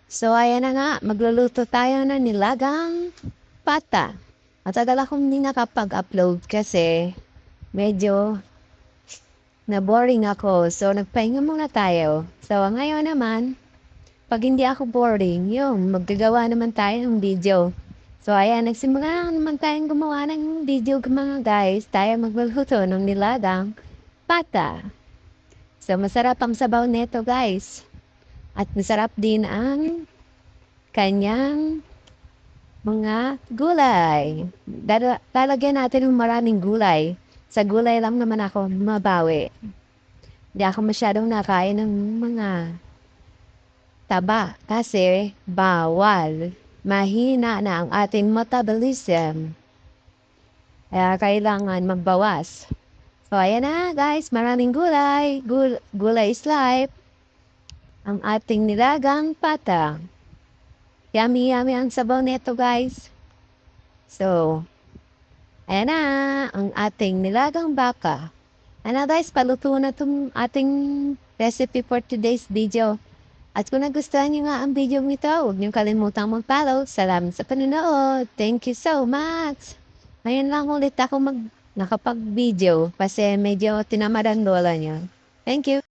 So, ayan na nga, magluluto tayo ng nilagang pata. Matagal akong hindi nakapag-upload kasi medyo na-boring ako. So, nagpahinga muna tayo. So, ngayon naman, pag hindi ako boring, yung maggagawa naman tayo ng video. So, ayan, nagsimula na naman tayong gumawa ng video mga guys. Tayo magluluto ng nilagang pata. So, masarap ang sabaw neto guys. At masarap din ang kanyang mga gulay. Lalagyan natin ng maraming gulay. Sa gulay lang naman ako mabawi. Hindi ako masyadong nakain ng mga taba kasi bawal. Mahina na ang ating metabolism. Kaya kailangan magbawas. So, ayan na guys, maraming gulay. Gulay is life. Ang ating nilagang pata. Yummy, yummy ang sabaw nito guys. So, ayan na, ang ating nilagang baka. Ano guys, paluto na itong ating recipe for today's video. At kung nagustuhan nyo nga ang video nito, huwag nyo kalimutang mag-follow. Salamat sa panonood. Thank you so much. Ngayon lang ulit ako nakapag-video kasi medyo tinamadan lola niya. Thank you.